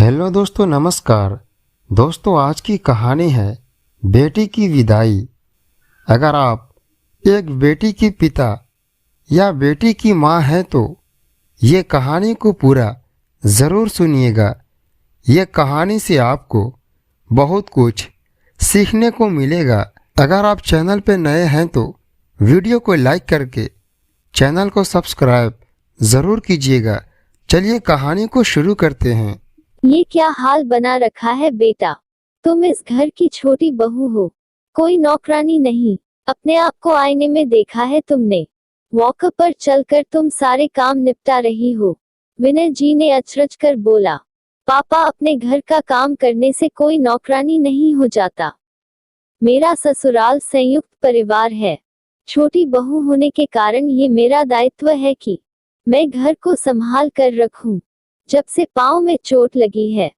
Hello दोस्तों, नमस्कार। दोस्तों, आज की कहानी है बेटी की विदाई। अगर आप एक बेटी के पिता या बेटी की माँ हैं तो ये कहानी को पूरा ज़रूर सुनिएगा। ये कहानी से आपको बहुत कुछ सीखने को मिलेगा। अगर आप चैनल पर नए हैं तो वीडियो को लाइक करके चैनल को सब्सक्राइब ज़रूर कीजिएगा। चलिए कहानी को शुरू करते हैं। ये क्या हाल बना रखा है बेटा? तुम इस घर की छोटी बहू हो, कोई नौकरानी नहीं। अपने आप को आईने में देखा है तुमने? वॉक पर चलकर तुम सारे काम निपटा रही हो। विनय जी ने अचरज कर बोला, पापा, अपने घर का काम करने से कोई नौकरानी नहीं हो जाता। मेरा ससुराल संयुक्त परिवार है। छोटी बहू होने के कारण ये मेरा दायित्व है कि मैं घर को संभाल कर रखूं। जब से पाँव में चोट लगी है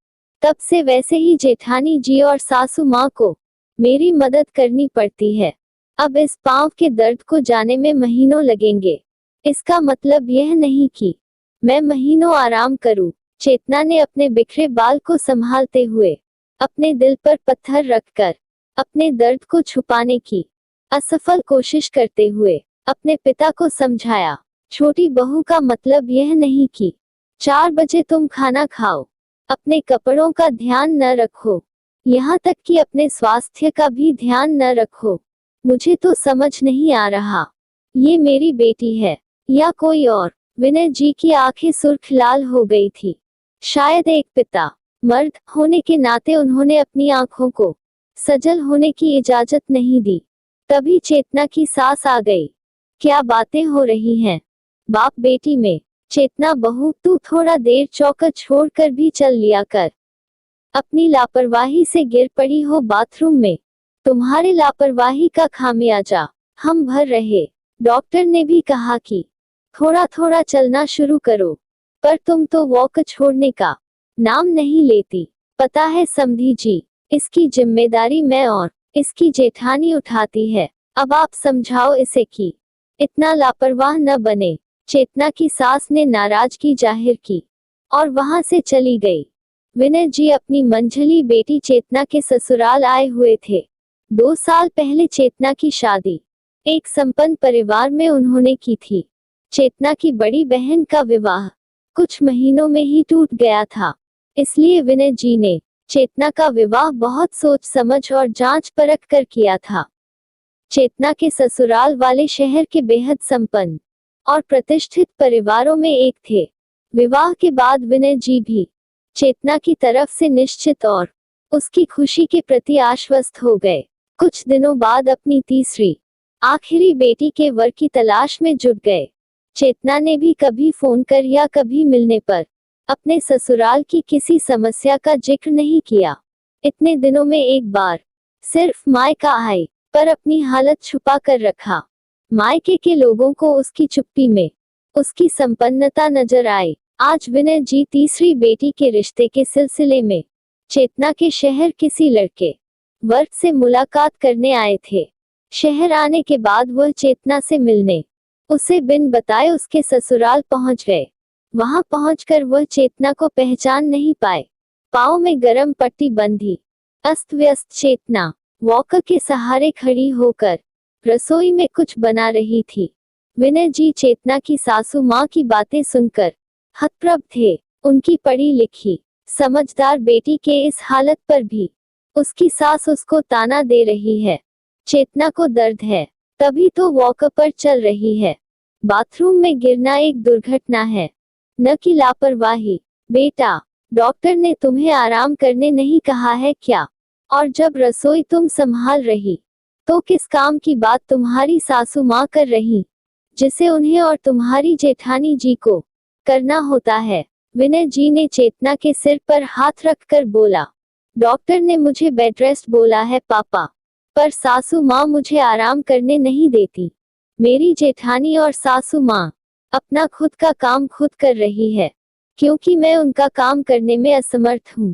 तब से वैसे ही जेठानी जी और सासू माँ को मेरी मदद करनी पड़ती है। अब इस पाँव के दर्द को जाने में महीनों लगेंगे। इसका मतलब यह नहीं कि मैं महीनों आराम करूं। चेतना ने अपने बिखरे बाल को संभालते हुए अपने दिल पर पत्थर रखकर अपने दर्द को छुपाने की असफल कोशिश करते हुए अपने पिता को समझाया। छोटी बहू का मतलब यह नहीं कि 4 बजे तुम खाना खाओ, अपने कपड़ों का ध्यान न रखो, यहाँ तक कि अपने स्वास्थ्य का भी ध्यान न रखो। मुझे तो समझ नहीं आ रहा, ये मेरी बेटी है या कोई और? विनय जी की आंखें सुर्ख लाल हो गई थी। शायद एक पिता मर्द होने के नाते उन्होंने अपनी आंखों को सजल होने की इजाजत नहीं दी। तभी चेतना की सांस आ गई। क्या बातें हो रही हैं बाप बेटी में? चेतना बहू, तू थोड़ा देर चौकट छोड़कर भी चल लिया कर। अपनी लापरवाही से गिर पड़ी हो बाथरूम में। तुम्हारे लापरवाही का खामियाजा हम भर रहे। डॉक्टर ने भी कहा कि थोड़ा थोड़ा चलना शुरू करो, पर तुम तो वॉक छोड़ने का नाम नहीं लेती। पता है समधी जी, इसकी जिम्मेदारी मैं और इसकी जेठानी उठाती है। अब आप समझाओ इसे कि इतना लापरवाह न बने। चेतना की सास ने नाराजगी जाहिर की और वहां से चली गई। विनय जी अपनी मंझली बेटी चेतना के ससुराल आए हुए थे। 2 साल पहले चेतना की शादी एक संपन्न परिवार में उन्होंने की थी। चेतना की बड़ी बहन का विवाह कुछ महीनों में ही टूट गया था। इसलिए विनय जी ने चेतना का विवाह बहुत सोच समझ और जांच परख कर किया था। चेतना के ससुराल वाले शहर के बेहद संपन्न और प्रतिष्ठित परिवारों में एक थे। विवाह के बाद विनय जी भी चेतना की तरफ से निश्चित और उसकी खुशी के प्रति आश्वस्त हो गए। कुछ दिनों बाद अपनी तीसरी आखिरी बेटी के वर की तलाश में जुट गए। चेतना ने भी कभी फोन कर या कभी मिलने पर अपने ससुराल की किसी समस्या का जिक्र नहीं किया। इतने दिनों में एक बार सिर्फ मायका आई, पर अपनी हालत छुपा कर रखा। मायके के लोगों को उसकी चुप्पी में उसकी संपन्नता नजर आई। आज विनय जी तीसरी बेटी के रिश्ते के सिलसिले में चेतना के शहर किसी लड़के वर्ग से मुलाकात करने आए थे। शहर आने के बाद वह चेतना से मिलने उसे बिन बताए उसके ससुराल पहुंच गए। वहां पहुंचकर वह चेतना को पहचान नहीं पाए। पाँव में गरम पट्टी बंधी अस्त व्यस्त चेतना वॉकर के सहारे खड़ी होकर रसोई में कुछ बना रही थी। विनय जी चेतना की सासू माँ की बातें सुनकर हतप्रभ थे। उनकी पढ़ी लिखी समझदार बेटी के इस हालत पर भी उसकी सास उसको ताना दे रही है। चेतना को दर्द है, तभी तो वॉक पर चल रही है। बाथरूम में गिरना एक दुर्घटना है, न कि लापरवाही। बेटा, डॉक्टर ने तुम्हें आराम करने नहीं कहा है क्या? और जब रसोई तुम संभाल रही तो किस काम की बात तुम्हारी सासू माँ कर रही, जिसे उन्हें और तुम्हारी जेठानी जी को करना होता है? विनय जी ने चेतना के सिर पर हाथ रखकर बोला, डॉक्टर ने मुझे बेड रेस्ट बोला है पापा, पर सासू माँ मुझे आराम करने नहीं देती। मेरी जेठानी और सासू माँ अपना खुद का काम खुद कर रही है, क्योंकि मैं उनका काम करने में असमर्थ हूँ।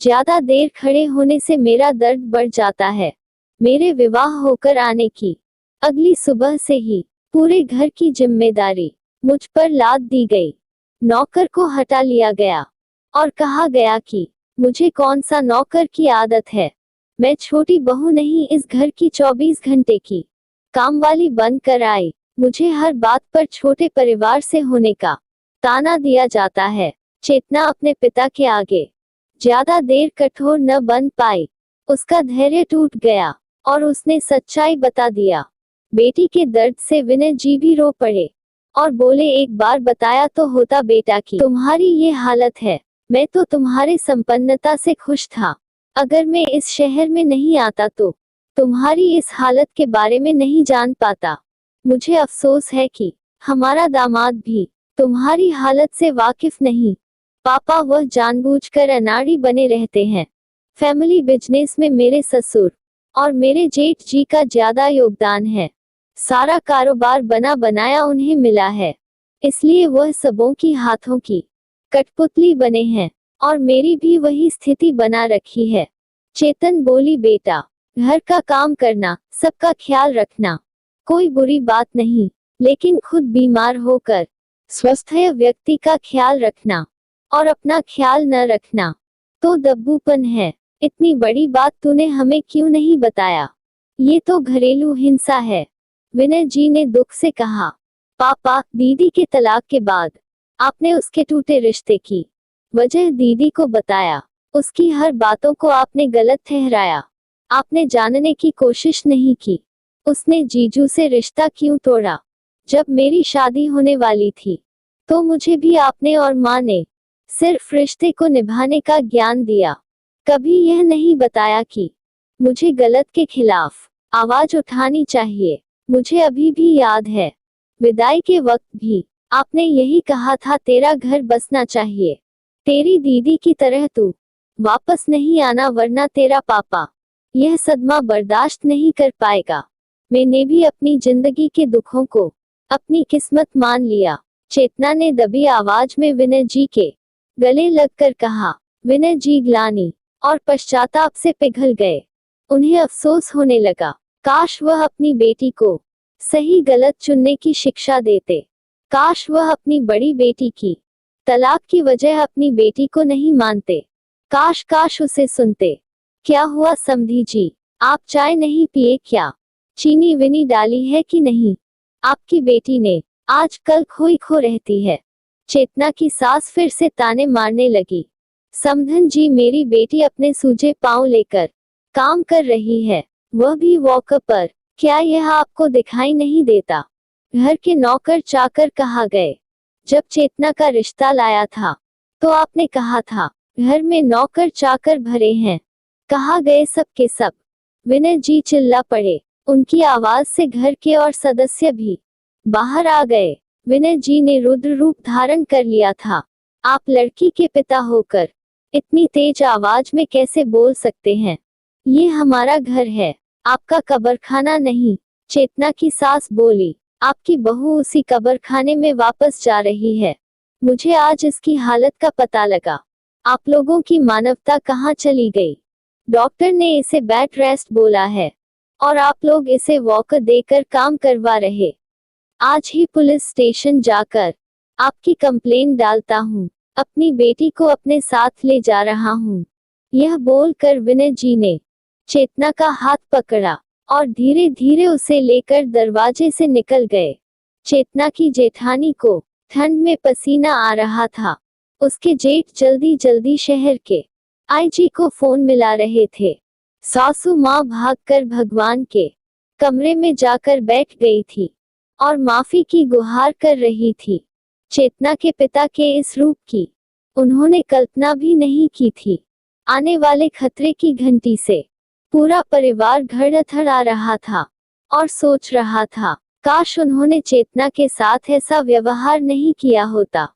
ज्यादा देर खड़े होने से मेरा दर्द बढ़ जाता है। मेरे विवाह होकर आने की अगली सुबह से ही पूरे घर की जिम्मेदारी मुझ पर लाद दी गई। नौकर को हटा लिया गया। और कहा गया कि मुझे कौन सा नौकर की आदत है। मैं छोटी बहू नहीं, इस घर की 24 घंटे की कामवाली बनकर आई। मुझे हर बात पर छोटे परिवार से होने का ताना दिया जाता है। चेतना अपने पिता के आगे ज्यादा देर कठोर न बन पाई। उसका धैर्य टूट गया और उसने सच्चाई बता दिया। बेटी के दर्द से विनय जी भी रो पड़े और बोले, एक बार बताया तो होता बेटा की तुम्हारी ये हालत है। मैं तो तुम्हारे संपन्नता से खुश था। अगर मैं इस शहर में नहीं आता तो तुम्हारी इस हालत के बारे में नहीं जान पाता। मुझे अफसोस है कि हमारा दामाद भी तुम्हारी हालत से वाकिफ नहीं। पापा वह जानबूझकर अनाड़ी बने रहते हैं। फैमिली बिजनेस में मेरे ससुर और मेरे जेठ जी का ज्यादा योगदान है। सारा कारोबार बना बनाया उन्हें मिला है, इसलिए वह सबों की हाथों की कठपुतली बने हैं और मेरी भी वही स्थिति बना रखी है। चेतन बोली, बेटा, घर का काम करना, सबका ख्याल रखना कोई बुरी बात नहीं, लेकिन खुद बीमार होकर स्वस्थ व्यक्ति का ख्याल रखना और अपना ख्याल न रखना तो दब्बूपन है। इतनी बड़ी बात तूने हमें क्यों नहीं बताया? ये तो घरेलू हिंसा है। विनय जी ने दुख से कहा। पापा, दीदी के तलाक के बाद आपने उसके टूटे रिश्ते की वजह दीदी को बताया। उसकी हर बातों को आपने गलत ठहराया। आपने जानने की कोशिश नहीं की उसने जीजू से रिश्ता क्यों तोड़ा। जब मेरी शादी होने वाली थी तो मुझे भी आपने और माँ ने सिर्फ रिश्ते को निभाने का ज्ञान दिया। कभी यह नहीं बताया कि मुझे गलत के खिलाफ आवाज उठानी चाहिए। मुझे अभी भी याद है, विदाई के वक्त भी आपने यही कहा था, तेरा घर बसना चाहिए, तेरी दीदी की तरह तू वापस नहीं आना, वरना तेरा पापा यह सदमा बर्दाश्त नहीं कर पाएगा। मैंने भी अपनी जिंदगी के दुखों को अपनी किस्मत मान लिया। चेतना ने दबी आवाज में विनय जी के गले लगकर कहा। विनय जी ग्लानि और पश्चाताप से पिघल गए। उन्हें अफसोस होने लगा, काश वह अपनी बेटी को सही गलत चुनने की शिक्षा देते। काश वह अपनी बड़ी बेटी की तलाक की वजह अपनी बेटी को नहीं मानते। काश काश उसे सुनते। क्या हुआ समधी जी, आप चाय नहीं पिए क्या? चीनी विनी डाली है कि नहीं? आपकी बेटी ने आजकल खोई खो रहती है। चेतना की सास फिर से ताने मारने लगी। समधन जी, मेरी बेटी अपने सूजे पांव लेकर काम कर रही है, वह भी वॉक पर। क्या यह आपको दिखाई नहीं देता? घर के नौकर चाकर कहाँ गए? जब चेतना का रिश्ता लाया था तो आपने कहा था घर में नौकर चाकर भरे हैं, कहाँ गए सब के सब? विनय जी चिल्ला पड़े। उनकी आवाज से घर के और सदस्य भी बाहर आ गए। विनय जी ने रुद्र रूप धारण कर लिया था। आप लड़की के पिता होकर इतनी तेज आवाज में कैसे बोल सकते हैं? ये हमारा घर है, आपका कब्रखाना नहीं। चेतना की सास बोली, आपकी बहू उसी कब्रखाने में वापस जा रही है। मुझे आज इसकी हालत का पता लगा। आप लोगों की मानवता कहाँ चली गई? डॉक्टर ने इसे बेड रेस्ट बोला है और आप लोग इसे वॉकर देकर काम करवा रहे। आज ही पुलिस स्टेशन जाकर आपकी कंप्लेन डालता हूँ। अपनी बेटी को अपने साथ ले जा रहा हूँ। यह बोलकर विनय जी ने चेतना का हाथ पकड़ा और धीरे धीरे उसे लेकर दरवाजे से निकल गए। चेतना की जेठानी को ठंड में पसीना आ रहा था। उसके जेठ जल्दी जल्दी शहर के आईजी को फोन मिला रहे थे। सासू माँ भागकर भगवान के कमरे में जाकर बैठ गई थी और माफी की गुहार कर रही थी। चेतना के पिता के इस रूप की उन्होंने कल्पना भी नहीं की थी। आने वाले खतरे की घंटी से पूरा परिवार धड़धड़ आ रहा था और सोच रहा था, काश उन्होंने चेतना के साथ ऐसा व्यवहार नहीं किया होता,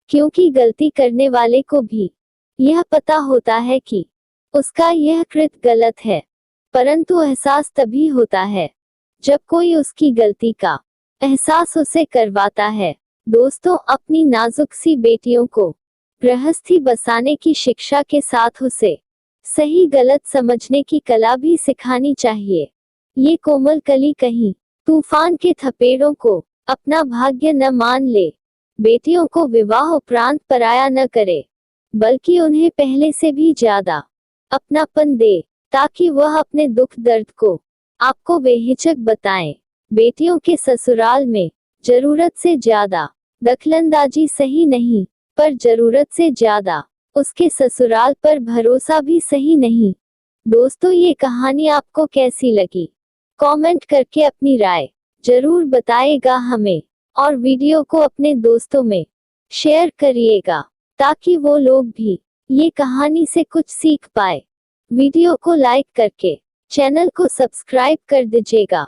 क्योंकि गलती करने वाले को भी यह पता होता है कि उसका यह कृत्य गलत है, परंतु एहसास तभी होता है जब कोई उसकी गलती का एहसास उसे करवाता है। दोस्तों, अपनी नाजुक सी बेटियों को गृहस्थी बसाने की शिक्षा के साथ उसे सही गलत समझने की कला भी सिखानी चाहिए। ये कोमल कली कहीं तूफान के थपेड़ों को अपना भाग्य न मान ले। बेटियों को विवाह उपरांत पराया न करे। बल्कि उन्हें पहले से भी ज्यादा अपनापन दे, ताकि वह अपने दुख दर्द को आपको बेहिचक बताएं। बेटियों के ससुराल में जरूरत से ज्यादा दखलंदाजी सही नहीं, पर जरूरत से ज्यादा उसके ससुराल पर भरोसा भी सही नहीं। दोस्तों, ये कहानी आपको कैसी लगी? कमेंट करके अपनी राय जरूर बताएगा हमें, और वीडियो को अपने दोस्तों में शेयर करिएगा, ताकि वो लोग भी ये कहानी से कुछ सीख पाए। वीडियो को लाइक करके चैनल को सब्सक्राइब कर दीजिएगा।